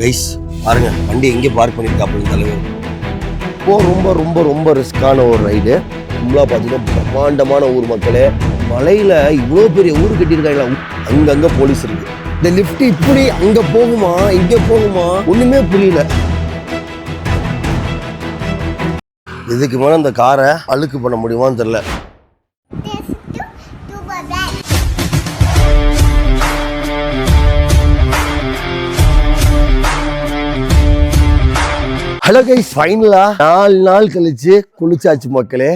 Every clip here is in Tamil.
கைஸ் பாருங்க வண்டி எங்கே பார்க் பண்ணியிருக்காப்புல தலைவர். இப்போ ரொம்ப ரொம்ப ரொம்ப ரிஸ்கான ஒரு ரைடு. ஃபுல்லாக பார்த்தீங்கன்னா பிரம்மாண்டமான ஊர் மக்களே. மலையில் இவ்வளோ பெரிய ஊர் கட்டியிருக்காங்களா, அங்கங்கே போலீஸ் இருக்கு. இந்த லிஃப்ட் இப்படி அங்கே போகுமா இங்கே போகுமா ஒன்றுமே புரியல. இதுக்கு மேலே அந்த காரை அழுக்கு பண்ண முடியுமான்னு தெரில. ஹலோ கைஸ், ஃபைனலா 4 நாள் கழிச்சு குளிச்சாச்சு மக்களே.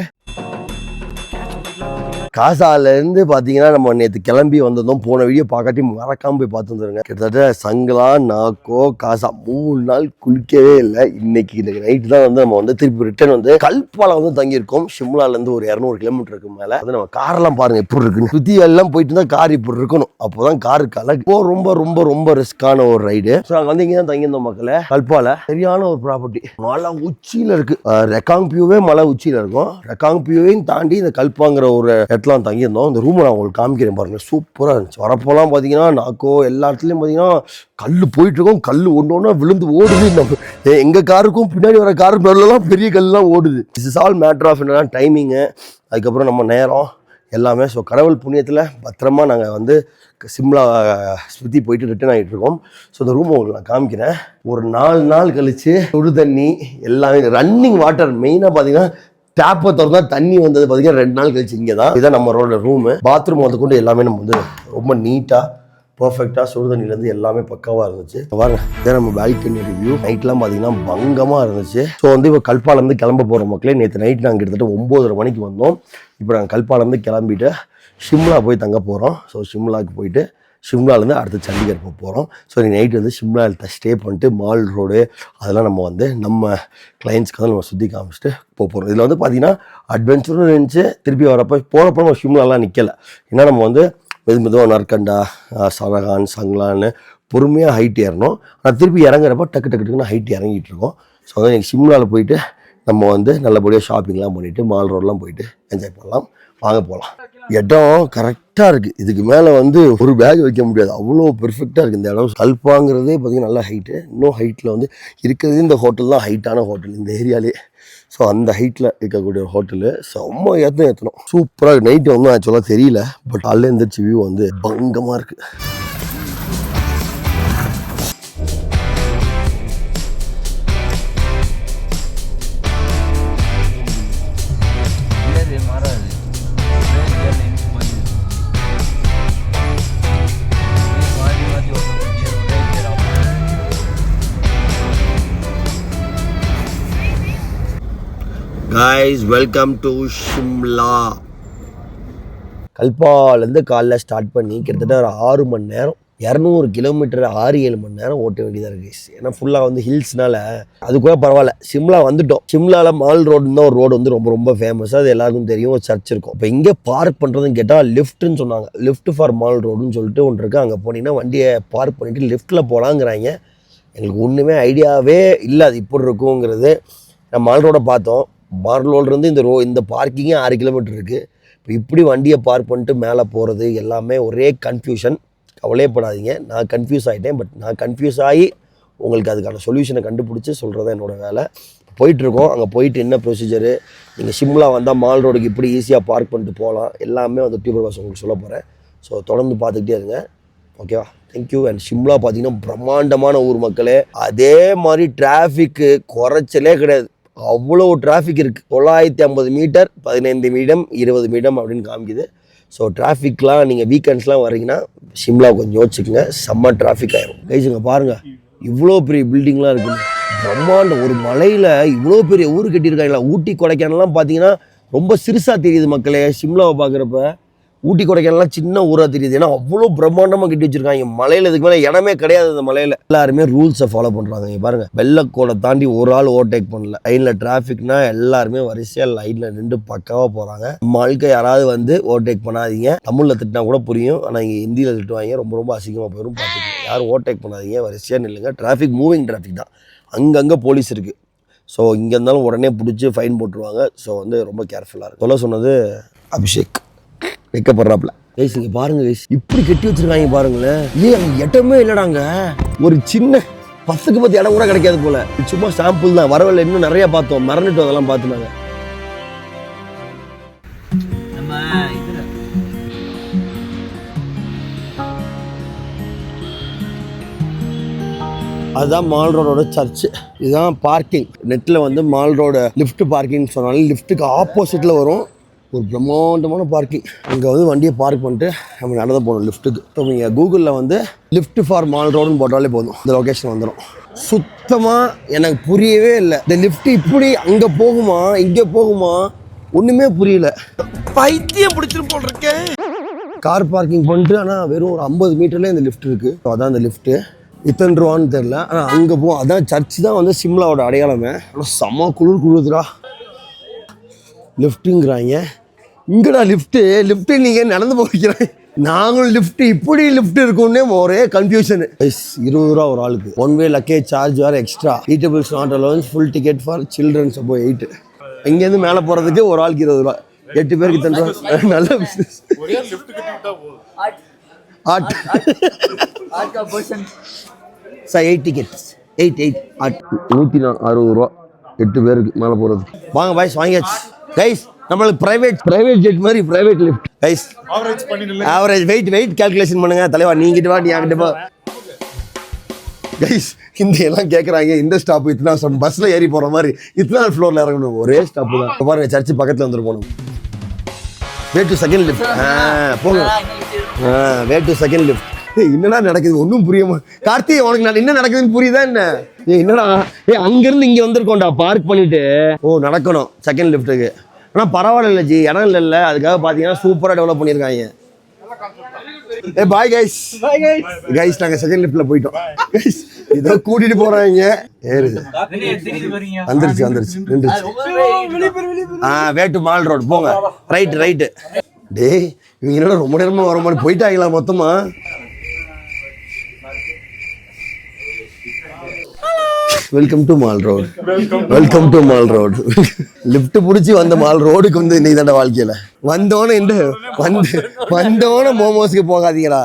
காசால இருந்து பாத்தீங்கன்னா நம்ம நேற்று கிளம்பி வந்ததும் போன வீடியோ பார்க்காட்டி மறக்காம போய் பார்த்து வந்துருங்க. கிட்டத்தட்ட சங்கலா நாக்கோ காசா 3 நாள் குளிக்கவே இல்லை. இன்னைக்கு நைட்டு தான் வந்து நம்ம வந்து திருப்பி ரிட்டர்ன் வந்து கல்பால வந்து தங்கியிருக்கோம். ஷிம்லால இருந்து ஒரு 200 கிலோமீட்டருக்கு மேல. அது நம்ம காரெல்லாம் பாருங்க எப்படி இருக்குன்னு. சுத்தி எல்லாம் போயிட்டு இருந்தா கார் இப்படி இருக்கணும், அப்போதான் காரு கலக்கு. இப்போ ரொம்ப ரொம்ப ரொம்ப ரிஸ்கான ஒரு ரைடு. ஸோ அங்கே வந்து இங்கே தான் தங்கியிருந்தோம் மக்களே. கல்பால சரியான ஒரு ப்ராப்பர்ட்டி, மலை உச்சியில இருக்கு. ரெக்காங் பியூவே மலை உச்சியில இருக்கும். ரெக்காங் பியூவையும் தாண்டி இந்த கல்பாங்கிற ஒரு இடத்துல தங்கியிருந்தோம். இந்த ரூமை நான் உங்களுக்கு காமிக்கிறேன் பாருங்க, சூப்பராக இருந்துச்சு. வரப்போலாம் பார்த்தீங்கன்னா நாக்கோ எல்லா இடத்துலையும் பார்த்தீங்கன்னா கல் போயிட்டு இருக்கோம். கல் ஒன்று ஒன்றா விழுந்து ஓடுது. எங்கள் காருக்கும் பின்னாடி வர காரு மேலாம் பெரிய கல்லாம் ஓடுது. This is all matter of என்னன்னா டைமிங்கு, அதுக்கப்புறம் நம்ம நேரம் எல்லாமே. ஸோ கடவுள் புண்ணியத்தில் பத்திரமா நாங்கள் வந்து சிம்லா சுற்றி போயிட்டு ரிட்டர்ன் ஆகிட்டு இருக்கோம். ஸோ இந்த ரூமை உங்களுக்கு நான் காமிக்கிறேன். ஒரு 4 நாள் கழிச்சு சுடு தண்ணி எல்லாமே, ரன்னிங் வாட்டர். மெயினாக பார்த்தீங்கன்னா டேப்பை திறந்தா தண்ணி வந்தது பார்த்தீங்கன்னா 2 நாள் கழிச்சு. இங்கே தான் இதான் நம்மளோட ரூமு. பாத்ரூம் வந்து கொண்டு எல்லாமே நம்ம வந்து ரொம்ப நீட்டாக பர்ஃபெக்டாக சுடு தண்ணிலேருந்து எல்லாமே பக்காவாக இருந்துச்சு. பாருங்க, இதான் நம்ம பால்கனி ரிவ்யூ. நைட்லாம் பார்த்தீங்கன்னா பங்கமாக இருந்துச்சு. ஸோ வந்து இப்போ கல்பாலேருந்து கிளம்ப போகிற மக்களே. நேற்று நைட் நாங்கள் கிட்டத்தட்ட 9:30 மணிக்கு வந்தோம். இப்போ நாங்கள் கல்பாலேருந்து கிளம்பிட்டு ஷிம்லா போய் தங்க போகிறோம். ஸோ ஷிம்லாவுக்கு போயிட்டு ஷிம்லாலேருந்து அடுத்து சண்டிகர் போக போகிறோம். ஸோ நீ நைட்டு வந்து ஷிம்லாவில் ஸ்டே பண்ணிட்டு மால் ரோடு அதெல்லாம் நம்ம வந்து நம்ம கிளைண்ட்ஸ்க்கு தான் நம்ம சுற்றி காமிச்சிட்டு போக போகிறோம். இதில் வந்து பார்த்தீங்கன்னா அட்வென்ச்சரும் இருந்துச்சு. திருப்பி போகிறப்ப நம்ம ஷிம்லாலாம் நிற்கலை. ஏன்னா நம்ம வந்து மெதுவாக நற்கண்டா, சரகான், சங்கலான்னு பொறுமையாக ஹைட் ஏறணும். ஆனால் திருப்பி இறங்குறப்ப டக்கு டக்கு டக்குன்னு ஹைட் இறங்கிட்டு இருக்கோம். ஸோ வந்து எனக்கு ஷிம்லாவில் போயிட்டு நம்ம வந்து நல்லபடியாக ஷாப்பிங்லாம் பண்ணிவிட்டு மால் ரோடெலாம் போயிட்டு என்ஜாய் பண்ணலாம். வாங்க போகலாம். இடம் கரெக்டாக இருக்குது. இதுக்கு மேலே வந்து ஒரு பேக் வைக்க முடியாது, அவ்வளோ பெர்ஃபெக்டாக இருக்குது இந்த இடம். கல்பாங்கிறதே பார்த்திங்கன்னா நல்லா ஹைட்டு. இன்னும் ஹைட்டில் வந்து இருக்கிறது இந்த ஹோட்டல் தான் ஹைட்டான ஹோட்டல் இந்த ஏரியாலே. ஸோ அந்த ஹைட்டில் இருக்கக்கூடிய ஒரு ஹோட்டலு செம்ம ஏற்றணும். சூப்பராக. நைட்டு ஒன்றும் ஆக்சுவலாக தெரியல, பட் அதில் இருந்துச்சு வியூ வந்து பங்கமாக இருக்குது. Guys, welcome to Shimla. கல்பாலேருந்து காலைல ஸ்டார்ட் பண்ணி கிட்டத்தட்ட ஒரு 6 மணி நேரம் 200 கிலோமீட்டர் 6-7 மணி நேரம் ஓட்ட வேண்டியதாக இருக்குது. ஏன்னா ஃபுல்லாக வந்து ஹில்ஸ்னால அது கூட பரவாயில்ல. ஷிம்லா வந்துட்டோம். ஷிம்லாவில் மால் ரோடுன்னு தான் ஒரு ரோடு வந்து ரொம்ப ரொம்ப ஃபேமஸ். அது எல்லாருக்கும் தெரியும். ஒரு சர்ச் இருக்கும். இப்போ இங்கே பார்க் பண்ணுறதுன்னு கேட்டால் லிஃப்ட்டுன்னு சொன்னாங்க. லிஃப்ட் ஃபார் மால் ரோடுன்னு சொல்லிட்டு ஒன்று இருக்குது. அங்கே போனீங்கன்னா வண்டியை பார்க் பண்ணிவிட்டு லிஃப்ட்டில் போகலாங்கிறாங்க. எங்களுக்கு ஒன்றுமே ஐடியாவே இல்லை அது இப்படி இருக்குங்கிறது. நம்ம மால் ரோடை பார்த்தோம். மால் ரோட்லேருந்து இந்த பார்க்கிங்கே 6 கிலோமீட்டர் இருக்குது. இப்போ இப்படி வண்டியை பார்க் பண்ணிட்டு மேலே போகிறது எல்லாமே ஒரே கன்ஃபியூஷன். கவலையப்படாதீங்க, நான் கன்ஃபியூஸ் ஆகிட்டேன். பட் நான் கன்ஃபியூஸ் ஆகி உங்களுக்கு அதுக்கான சொல்யூஷனை கண்டுபிடிச்சி சொல்கிறது தான் என்னோடய வேலை. போயிட்டுருக்கோம். அங்கே போயிட்டு என்ன ப்ரொசீஜரு, நீங்கள் ஷிம்லா வந்தால் மால் ரோடுக்கு இப்படி ஈஸியாக பார்க் பண்ணிட்டு போகலாம், எல்லாமே வந்து டியூபர் பாஸ் உங்களுக்கு சொல்ல போகிறேன். ஸோ தொடர்ந்து பார்த்துக்கிட்டே இருங்க, ஓகேவா? தேங்க்யூ. அண்ட் ஷிம்லா பார்த்தீங்கன்னா பிரம்மாண்டமான ஊர் மக்களே. அதே மாதிரி டிராஃபிக்கு குறைச்சலே கிடையாது. அவ்வளோ டிராஃபிக் இருக்குது. 950 மீட்டர் 15 மீடம் 20 மீடம் அப்படின்னு காமிக்குது. ஸோ டிராஃபிக்லாம் நீங்கள் வீக்கெண்ட்ஸ்லாம் வரீங்கன்னா ஷிம்லா கொஞ்சம் யோசிச்சுக்கோங்க, செம்ம டிராஃபிக் ஆகிடும். கைஸுங்க பாருங்கள், இவ்வளோ பெரிய பில்டிங்லாம் இருக்குது. பிரம்மாண்டம். ஒரு மலையில் இவ்வளோ பெரிய ஊர் கட்டியிருக்காங்களா. ஊட்டி கொடைக்கானல்லாம் பார்த்தீங்கன்னா ரொம்ப சிறுசாக தெரியுது மக்களே. ஷிம்லாவை பார்க்குறப்ப ஊட்டி கொடைக்கானல்லாம் சின்ன ஊராக தெரியுது. ஏன்னா அவ்வளோ பிரம்மாண்டமாக கட்டி வச்சுருக்காங்க. மலையில் இதுக்கு மேலே இடமே கிடையாது. அந்த மலையில் எல்லாருமே ரூல்ஸை ஃபாலோ பண்ணுறாங்க. இங்கே பாருங்கள், வெள்ளக்கோடை தாண்டி ஒரு ஆள் ஓவர்டேக் பண்ணல. லைனில் டிராஃபிக்னா எல்லாருமே வரிசையாக லைனில் நின்று பக்காவாக போகிறாங்க. நம்ம ஆளுக்கு யாராவது வந்து ஓவர்டேக் பண்ணாதீங்க. தமிழில் திட்டினா கூட புரியும், ஆனால் இங்கே ஹிந்தியில் திட்டுவாங்க. ரொம்ப ரொம்ப அசிங்கமாக போயிடும். பார்த்துக்கோங்க, யாரும் ஓவர்டேக் பண்ணாதீங்க, வரிசையாக நில்லுங்க. டிராஃபிக் மூவிங் டிராஃபிக் தான், அங்கங்கே போலீஸ் இருக்குது. ஸோ இங்கே இருந்தாலும் உடனே பிடிச்சி ஃபைன் போட்டுருவாங்க. ஸோ வந்து ரொம்ப கேர்ஃபுல்லாக இருக்குது. சொல்ல சொன்னது அபிஷேக் வைக்கப்படுறாப்புல. கைஸ் இங்கே பாருங்க கைஸ், இப்படி கட்டி வச்சிருக்காங்க பாருங்களேன். அங்கே இடமே இல்லைடாங்க. ஒரு சின்ன 10க்கு 10 இடம் கூட கிடைக்காது போல. சும்மா சாம்பிள் தான். வரவில்லை, இன்னும் நிறைய பார்த்தோம், மறந்துட்டோம் அதெல்லாம் பார்த்து. நாங்கள் அதுதான் மால் ரோடோட சர்ச்சு. இதுதான் பார்க்கிங். நெட்டில் வந்து மால் ரோட லிஃப்ட் பார்க்கிங் சொன்னாலும் லிஃப்ட்டுக்கு ஆப்போசிட்டில் வரும் ஒரு பிரம்மாண்டமான பார்க்கிங். அங்கே வந்து வண்டியை பார்க் பண்ணிட்டு நம்ம நடந்து போகணும் லிஃப்ட்டுக்கு. இப்போ நீங்கள் கூகுளில் வந்து லிஃப்ட் ஃபார் மால் ரோடுன்னு போட்டாலே போதும், இந்த லொக்கேஷன் வந்துடும். சுத்தமாக எனக்கு புரியவே இல்லை. இந்த லிஃப்ட் இப்படி அங்கே போகுமா இங்கே போகுமா ஒன்றுமே புரியல. பைத்தியம் பிடிச்சிட்டு போட்டிருக்கேன். கார் பார்க்கிங் பண்ணிட்டு ஆனால் வெறும் ஒரு 50 மீட்டர்லேயே இந்த லிஃப்ட் இருக்குது. அதான் இந்த லிஃப்ட்டு. இத்தனை ரூபான்னு தெரில, ஆனால் அங்கே போவோம். அதான் சர்ச்சு தான் வந்து சிம்லாவோட அடையாளமே. ஆனால் செம்ம குளிருதுரா. லிஃப்ட்டுங்கிறாங்க. இங்கடா லிஃப்ட்டு நீங்கள் நடந்து போகிறேன். நாங்களும் லிஃப்ட் இப்படி லிஃப்ட் இருக்குன்னே ஒரே கன்ஃபியூஷன். 20 ரூபா ஒரு ஆளுக்கு. 1 வே லக்கேஜ் சார்ஜ் வேறு extra. Eatables not allowance. Full ticket for childrens அப்போ 8. இங்கேருந்து மேலே போகிறதுக்கு ஒரு ஆளுக்கு 20 ரூபா. 8 பேருக்கு 10 ரூபா. நல்ல பிஸ்னஸ். சார் 8 டிக்கெட்ஸ் 8 160 ரூபா 8 பேருக்கு மேலே போகிறதுக்கு. வாங்க பாய்ஸ், வாங்கியாச்சு கைஸ். நம்மளுக்கு ப்ரைவேட் ஜெட் மாதிரி private lift guys. Average wait calculation பண்ணுங்க தலைவா. நீங்கிட்டு வா, நீ அங்கிட்டு போ கைஸ். இந்த எல்லாம் கேட்குறாங்க, இந்த ஸ்டாப் இத்தனை பஸ்ஸில் ஏறி போகிற மாதிரி இத்தனை ஃப்ளோரில் இறங்கணும். ஒரே ஸ்டாப்பு தான். பாருங்க, சர்ச்சு பக்கத்தில் வந்துட்டு போகணும். Way to second lift. போங்க. Way to second lift. என்னடா நடக்குது ஒன்றும் புரியுமா? கார்த்தி, உனக்கு நான் என்ன நடக்குதுன்னு புரியுதா என்ன? என்னடா அங்கேருந்து இங்கே வந்திருக்கோண்டா பார்க் பண்ணிட்டு. நடக்கணும் செகண்ட் லிஃப்ட்டுக்கு. ஆனால் பரவாயில்ல ஜி, இடம் இல்லைல்ல. அதுக்காக பார்த்தீங்கன்னா சூப்பராக டெவலப் பண்ணியிருக்காங்க. Bye guys. நாங்கள் செகண்ட் லிஃப்ட்டில் போயிட்டோம் கைஸ். இதை கூட்டிட்டு போறாங்க. ஏறுது வந்துருச்சு. வே டு மால் ரோடு போங்க. ரைட்டு. டேய், இவங்க என்னடா ரொம்ப நேரமா வர மாதிரி போயிட்டாங்களா மொத்தமா? Welcome to mall road. Lift பிடிச்சி வந்த மால் ரோடுக்கு வந்து இன்னைக்கு தாண்ட வாழ்க்கையில வந்தோன்னு மோமோஸ்க்கு போகாதீங்களா.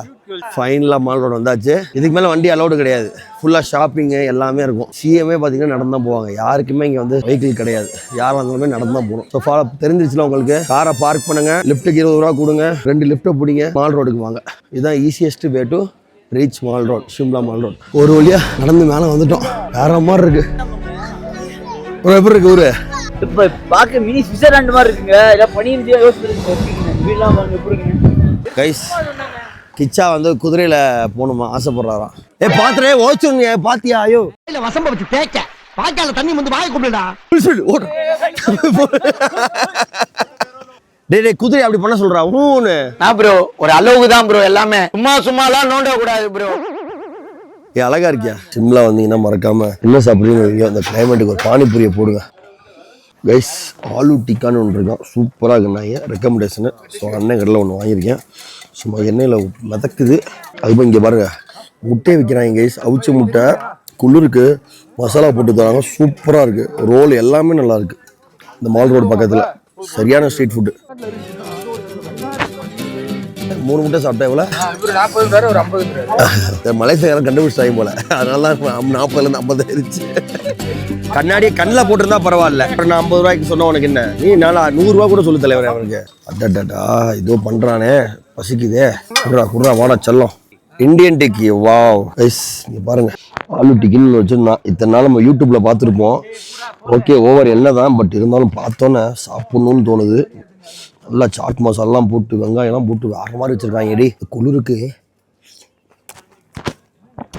ஃபைனலாக மால் ரோடு வந்தாச்சு. இதுக்கு மேலே வண்டி அலௌடு கிடையாது. ஃபுல்லாக ஷாப்பிங்கு எல்லாமே இருக்கும். சிஎம்ஏ பார்த்தீங்கன்னா நடந்து தான் போவாங்க. யாருக்குமே இங்கே வந்து வெஹிக்கிள் கிடையாது. யாரும் வந்தாலுமே நடந்து தான் போகணும். ஸோ ஃபாலோ தெரிஞ்சிச்சுல உங்களுக்கு. காரை பார்க் பண்ணுங்க, லிஃப்ட்டுக்கு 20 ரூபா கொடுங்க, 2 லிஃப்ட்டை பிடிங்க, மால் ரோடுக்கு வாங்க. இதுதான் easiest way to reach mall road, Shimla mall road. ஒரு வழியா நடந்து மேலே வந்துட்டோம். வேற மாதிரி இருக்கு. எப்படி இருக்கு ஊரு? இப்போ பார்க்க மினி ஸ்விட்சர்லாந்து மாதிரி இருக்குங்க. எல்லாம் பனி இந்தியா யோசிச்சுருக்கீங்க கைஸ். கிச்சா வந்து குதிரையில போகணுமா ஆசைப்படுறாராம். பாத்துறே ஓச்சுங்க பாத்தியா? ஐயோ இல்ல வசம்ப வச்சு தேய்க்க வாய்க்கால தண்ணி வந்து வாயை கும்பிடுடா. டேய் குதிரை அப்படி பண்ண சொல்றா. ஊனு நான் ப்ரோ ஒரு அளவுக்கு தான் ப்ரோ. எல்லாமே சும்மாலாம் நோண்ட கூடாது ப்ரோ. அழகா இருக்கியா? சிம்லா வந்தீங்கன்னா மறக்காம என்ன சாப்பிடுறீங்க அந்த கிளைமேட்டுக்கு ஒரு பானிபூரியை போடுங்க கைஸ். ஆலு டிக்கான்னு ஒன்று இருக்கும், சூப்பராக இருக்குன்னாங்க ரெக்கமெண்டேஷனு. ஸோ அண்ணன் கடையில் ஒன்று வாங்கியிருக்கேன். சும்மா எண்ணெயில் மிதக்குது. அதுபோல் இங்கே பாருங்கள் முட்டையை விற்கிறாங்க கைஸ். அவிச்ச முட்டை, குளிருக்கு மசாலா போட்டு தராங்க, சூப்பராக இருக்குது. ரோல் எல்லாமே நல்லா இருக்குது. இந்த மால் ரோடு பக்கத்தில் சரியான ஸ்ட்ரீட் ஃபுட்டு. 3 முட்டை சாப்பிட்டா எவ்வளோ? 40 ஒரு 50. மலேசியாரம் கண்டுபிடிச்சாங்க போல, அதனால தான் 40லேருந்து 50 ஆயிடுச்சு. கண்ணாடியை கண்ணில் போட்டிருந்தா பரவாயில்ல. அப்புறம் நான் 50 ரூபாய்க்கு சொன்ன உனக்கு என்ன? நீ என்னால் 100 ரூபா கூட சொல்லு தலைவர் அவனுக்கு. அட்டா இதோ பண்ணுறானே, பசிக்குதே. குடுறா வாடா செல்லம். இந்தியன் டிக்கி வாவ் கைஸ். இங்கே பாருங்கள் ஆலு டிக்கின்னு வச்சுருந்தான். இத்தனை நாள் நம்ம யூடியூப்பில் பார்த்துருப்போம். ஓகே ஓவர் என்ன தான், பட் இருந்தாலும் பார்த்தோன்னே சாப்பிட்ணுன்னு தோணுது. நல்லா சாட் மசாலாம் போட்டு வெங்காயம்லாம் போட்டு வேற மாதிரி வச்சுருக்காங்க. எடி குளிருக்கு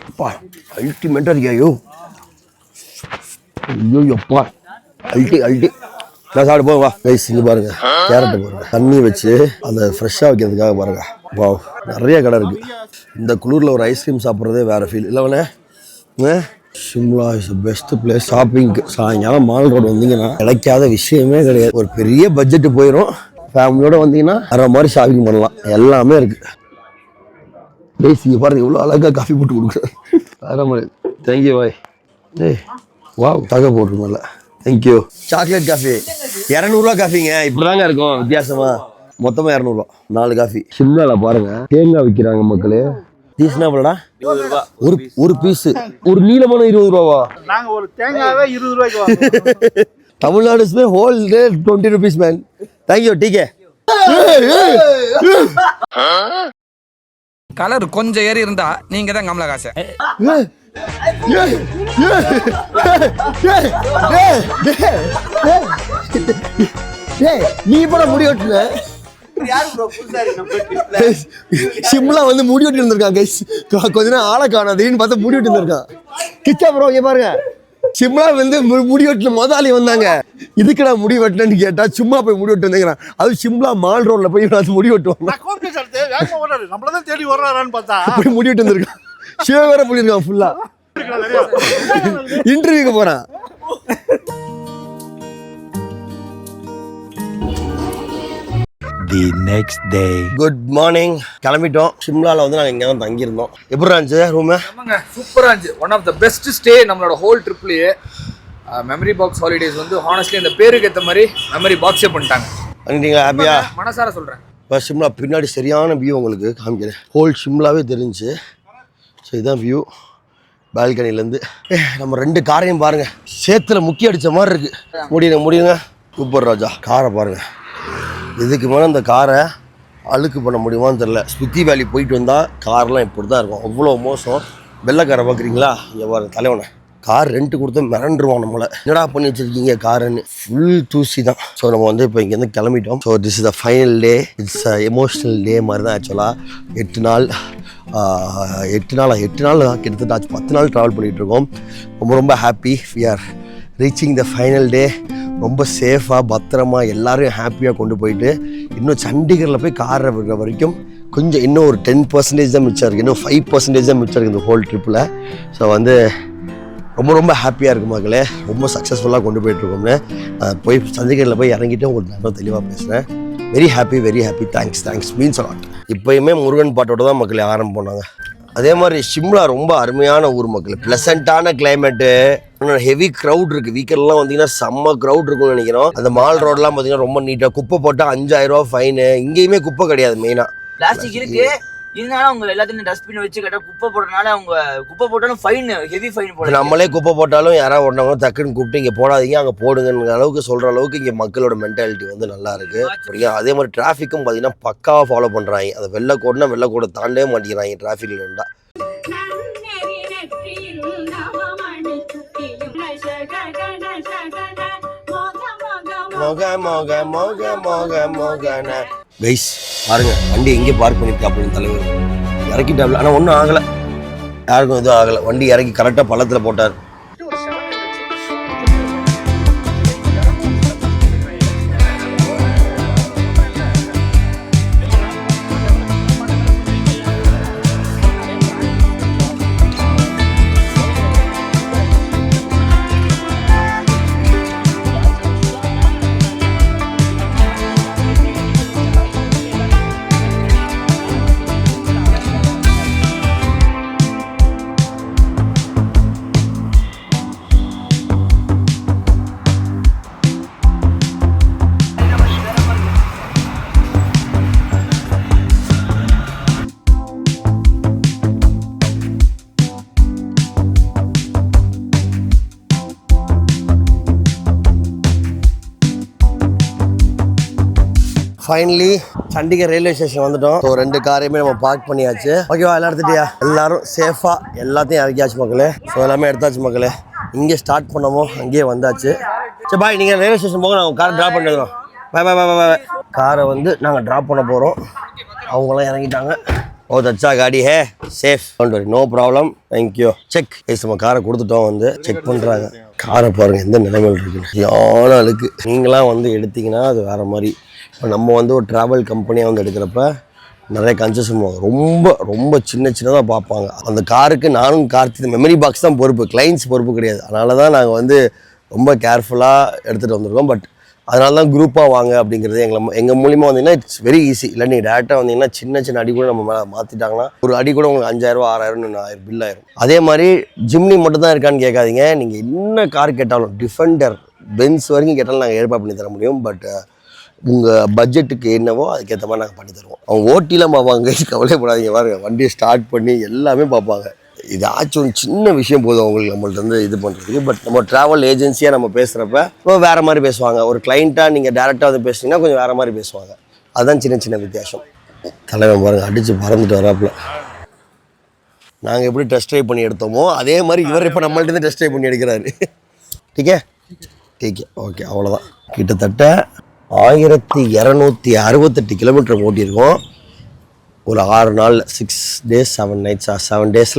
அப்பா அல்டிமேட்டாக இருக்கியா? ஐயோப்பா அல்டி நான் சாப்பிட்டு போவா கைஸ். இங்கே பாருங்கள் கேரட்டை பாருங்கள் தண்ணி வச்சு அதை ஃப்ரெஷ்ஷாக வைக்கிறதுக்காக பாருங்கள். வா நிறைய கடை இருக்குது. இந்த குளிரில் ஒரு ஐஸ்கிரீம் சாப்பிட்றதே வேறு ஃபீல் இல்லைவனே. ஷிம்லா இஸ் பெஸ்ட் பிளேஸ் ஷாப்பிங்க்கு. சாயங்காலம் மால் ரோடு வந்தீங்கன்னா கிடைக்காத விஷயமே கிடையாது. ஒரு பெரிய பட்ஜெட்டு போயிடும். ஃபேமிலியோட வந்தீங்கன்னா வேற மாதிரி ஷாப்பிங் பண்ணலாம். எல்லாமே இருக்குது கைஸ். இங்கே பாருங்கள் இவ்வளோ அழகாக காஃபி போட்டு கொடுக்குறேன். வேற மாதிரி. Thank you bye. வாவ் தகை போட்டுருந்தல. தேங்க்யூ. சாக்லேட் காஃபி 200 ரூபா காஃபிங்க. இப்படி தாங்க இருக்கும் வித்தியாசமா. மொத்தமாக 200 ரூபா 4 காஃபி. சிம்லாவில் பாருங்கள் தேங்காய் விற்கிறாங்க மக்களே. பீஸ்னா எவ்வளோடா? ஒரு பீஸ் ஒரு நீளமான 20 ரூபாவா? நாங்க ஒரு தேங்காவே 20 ரூபாய்க்கு வாங்குவோம். Tamil Nadu whole rate 20 rupees man. Thank you டிகே. கலர் கொஞ்சம் ஏறி இருந்தா நீங்க தான் கமலஹாசன். நீ இப்ப முடி வெட்டுன சிம்லா வந்து முடி வெட்டி இருந்திருக்காங்க. கொஞ்ச நேரம் ஆளை காணாதுன்னு பார்த்தா முடி வெட்டி இருந்திருக்கான். கிச்சா ப்ரோ இங்க பாருங்க, சிம்லா வந்து முடி வெட்டின முதலாளி வந்தாங்க. இதுக்குடா முடி வெட்டினு கேட்டா சும்மா போய் முடி வெட்டு வந்துக்கிறான். அது சிம்லா மால் ரோட்ல போய் முடி வெட்டுவாங்க. நம்மளதான் தேடி வர்றாரான்னு பார்த்தா போய் முடி வெட்டு வந்திருக்கான். ஷேவ் வேற பண்ணிருக்கான் ஃபுல்லா. இன்டர்வியூக்கு போறான். The next day. Good morning. கிளம்பிட்டோம். சிம்லாவில் வந்து நாங்கள் இங்கே தான் தங்கியிருந்தோம். எப்படி இருந்துச்சு ரூமு? ஆமாங்க, சூப்பராக இருந்துச்சு. One of the best stay நம்மளோட ஹோல் ட்ரிப்லேயே. மெமரி பாக்ஸ் ஹாலிடேஸ் வந்து ஹானஸ்ட்லி இந்த பேருக்கு ஏற்ற மாதிரி மெமரி பாக்ஸே பண்ணிட்டாங்க. நீங்கள் ஹாப்பியா? மனசார சொல்கிறேன். இப்போ சிம்லா பின்னாடி சரியான வியூ உங்களுக்கு காமிக்கிறேன். ஹோல் சிம்லாவே தெரிஞ்சு. ஸோ இதுதான் வியூ பால்கனிலேருந்து. நம்ம 2 காரையும் பாருங்கள், சேத்துல முக்கி அடித்த மாதிரி இருக்குது. முடியுங்க. சூப்பர் ராஜா. காரை பாருங்கள். இதுக்கு மேலே இந்த காரை அழுக்கு பண்ண முடியுமான்னு தெரில. ஸ்பித்தி வேலி போயிட்டு வந்தால் கார்லாம் இப்படி தான் இருக்கும். அவ்வளோ மோசம். வெள்ளைக்காரை பார்க்குறீங்களா? இங்கே பாருங்க தலைவனை. கார் ரெண்ட்டு கொடுத்து மிரண்டுருவோம் நம்மளை. என்னடா பண்ணி வச்சுருக்கீங்க காருன்னு. ஃபுல் தூசி தான். ஸோ நம்ம வந்து இப்போ இங்கேருந்து கிளம்பிட்டோம். So this is the final day. It's emotional day மாதிரி தான் ஆக்சுவலாக. 8 நாள் கிட்டத்தட்ட 10 நாள் ட்ராவல் பண்ணிகிட்ருக்கோம். ரொம்ப happy. We are reaching the final day. ரொம்ப சேஃபாக பத்திரமா எல்லோரும் ஹாப்பியாக கொண்டு போயிட்டு இன்னும் சண்டிகரில் போய் காரை விடுற வரைக்கும் கொஞ்சம் இன்னும் ஒரு 10% தான் மிச்சம் இருக்குது. இன்னும் 5% தான் மிச்சம் இருக்குது இந்த ஹோல் ட்ரிப்பில். ஸோ வந்து ரொம்ப ஹாப்பியாக இருக்குது மக்களே. ரொம்ப சக்ஸஸ்ஃபுல்லாக கொண்டு போயிட்டுருக்கோம்னு போய் சண்டிகரில் போய் இறங்கிட்டு உங்களுக்கு நான் தெளிவாக பேசுகிறேன். Very happy. Thanks means a lot. இப்போயுமே முருகன் பாட்டோட தான் மக்களே ஆரம்பம் பண்ணாங்க. அதே மாதிரி சிம்லா ரொம்ப அருமையான ஊர் மக்கள். ப்ளசண்ட்டான கிளைமேட்டு. ஹெவி க்ரௌட் இருக்குது. வீக்கெண்ட்லாம் வந்தீங்கன்னா செம்ம க்ரௌட் இருக்கும்னு நினைக்கிறோம். அந்த மால் ரோடெலாம் பார்த்தீங்கன்னா ரொம்ப நீட்டாக. குப்பை போட்டால் 5000 ரூபா ஃபைனு. இங்கேயுமே குப்பை கிடையாது. மெயினாக பிளாஸ்டிக் இருக்கு. இருந்தாலும் அவங்க எல்லாத்தையும் டஸ்ட்பின் வச்சு கரெக்டாக குப்பை போடுறதுனால அவங்க குப்பை போட்டாலும் ஃபைன், ஹெவி ஃபைன் போடுறாங்க. நம்மளே குப்பை போட்டாலும் யாராவது ஒன்றவங்க டக்குன்னு கூப்பிட்டு இங்கே போடாதீங்க அங்கே போடுங்கிற அளவுக்கு சொல்கிற அளவுக்கு இங்கே மக்களோட மென்டாலிட்டி வந்து நல்லா இருக்குது. அதே மாதிரி டிராஃபிக்கும் பார்த்தீங்கன்னா பக்காவாக ஃபாலோ பண்ணுறாங்க. அதை வெள்ளைக்கோடை தாண்டவே மாட்டேங்கிறாங்க டிராஃபிக்கில் இருந்தால். கைஸ் பாருங்க, வண்டி எங்கே பார்க் பண்ணியிருக்காப்புன்னு தலைவர் இறக்கிட்டாப்ல. ஆனால் ஒன்றும் ஆகலை, யாருக்கும் எதுவும் ஆகலை. வண்டி இறக்கி கரெக்டாக பள்ளத்தில் போட்டார். ஃபைனலி சண்டிகர் ரயில்வே ஸ்டேஷன் வந்துட்டோம். ஸோ 2 காரையுமே நம்ம பார்க் பண்ணியாச்சு. ஓகேவா? எல்லாம் எடுத்துட்டியா? எல்லாரும் சேஃபாக எல்லாத்தையும் இறக்கியாச்சு மக்களே. ஸோ எல்லாமே எடுத்தாச்சு மக்களே. இங்கே ஸ்டார்ட் பண்ணமோ அங்கேயே வந்தாச்சு. சரி பாய், நீங்கள் ரயில்வே ஸ்டேஷன் போக நாங்கள் காரை ட்ராப் பண்ணிடுறோம். பாய். காரை வந்து நாங்கள் ட்ராப் பண்ண போகிறோம். அவங்களாம் இறங்கிட்டாங்க. ஓ தச்சா காடி ஹே safe, don't worry, no problem, thank you. Check guys, நம்ம காரை கொடுத்துட்டோம். வந்து செக் பண்ணுறாங்க. காரை பாருங்கள் எந்த நிலைமையில் இருக்குன்னு. யானை அழுக்கு. நீங்களாம் வந்து எடுத்திங்கன்னா அது வேறு மாதிரி. இப்போ நம்ம வந்து ஒரு ட்ராவல் கம்பெனியாக வந்து எடுக்கிறப்ப நிறைய கன்செஷன் ரொம்ப சின்னதாக பார்ப்பாங்க. அந்த காருக்கு நானும் கார்த்தி மெமரி பாக்ஸ் தான் பொறுப்பு, கிளைண்ட்ஸ் பொறுப்பு கிடையாது. அதனால தான் நாங்கள் வந்து ரொம்ப கேர்ஃபுல்லாக எடுத்துகிட்டு வந்திருக்கோம். பட் அதனால தான் குரூப்பாக வாங்க அப்படிங்கிறது எங்கள் மூலிமா வந்தீங்கன்னா இட்ஸ் வெரி ஈஸி. இல்லை நீங்கள் டேரெக்டாக வந்தீங்கன்னா சின்ன அடி கூட நம்ம மேலே மாற்றிட்டாங்கன்னா ஒரு அடி கூட உங்களுக்கு 5000 6000 பில் ஆயிரும். அதே மாதிரி ஜிம்னி மட்டும் தான் இருக்கான்னு கேட்காதீங்க. நீங்கள் என்ன கார் கேட்டாலும், டிஃபெண்டர் பென்ஸ் வரைக்கும் கேட்டாலும் நாங்கள் ஏற்பாடு பண்ணி தர முடியும். பட் உங்கள் பட்ஜெட்டுக்கு என்னவோ அதுக்கேற்ற மாதிரி நாங்கள் பண்ணி தருவோம். அவங்க ஓட்டிலாம் பார்ப்பாங்க, கவலைப்படாதீங்க, பாருங்க வண்டியை ஸ்டார்ட் பண்ணி எல்லாமே பார்ப்பாங்க. இதாச்சும் ஒரு சின்ன விஷயம் போதும் அவங்களுக்கு நம்மள்ட்ட வந்து இது பண்ணுறதுக்கு. பட் நம்ம ட்ராவல் ஏஜென்சியாக நம்ம பேசுகிறப்ப இப்போ வேறு மாதிரி பேசுவாங்க. ஒரு கிளைண்ட்டாக நீங்கள் டேரெக்டாக வந்து பேசுனீங்கன்னா கொஞ்சம் வேறு மாதிரி பேசுவாங்க. அதுதான் சின்ன சின்ன வித்தியாசம். தலைவன் பாருங்கள் அடித்து பறந்துட்டு வராப்புல. நாங்கள் எப்படி டெஸ்ட் ட்ரைவ் பண்ணி எடுத்தோமோ அதே மாதிரி இவர் இப்போ நம்மள்ட்ட டெஸ்ட் ட்ரைவ் பண்ணி எடுக்கிறாரு. டீக்கே ஓகே, அவ்வளோதான். கிட்டத்தட்ட 1268 கிலோமீட்டர் ஓட்டியிருக்கோம். ஒரு 6 நாள் 6 days 7 nights 7 days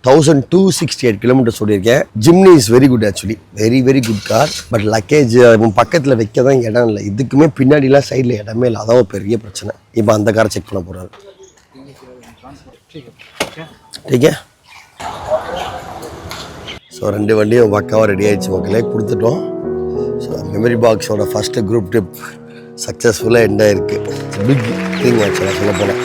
1268 கிலோமீட்டர்ஸ் ஓடிருக்கேன். Jimny is very good, actually very very good car. But luggage பக்கத்தில் வைக்க தான் இடம் இல்லை. இதுக்குமே பின்னாடிலாம் சைடில் இடமே இல்லை. அதான் ஒரு பெரிய பிரச்சனை. இப்போ அந்த காரை செக் பண்ண போகிறாரு. டீக்கே ஸோ 2 வண்டியும் பக்காவாக ரெடி ஆகிடுச்சு மக்களே, கொடுத்துட்டோம். ஸோ மெமரி பாக்ஸோட ஃபஸ்ட்டு குரூப் ட்ரிப் சக்ஸஸ்ஃபுல்லாக எண்ட் ஆகிருக்கு. பிக் திங் ஆக்சுவலாக சொல்ல போனால்.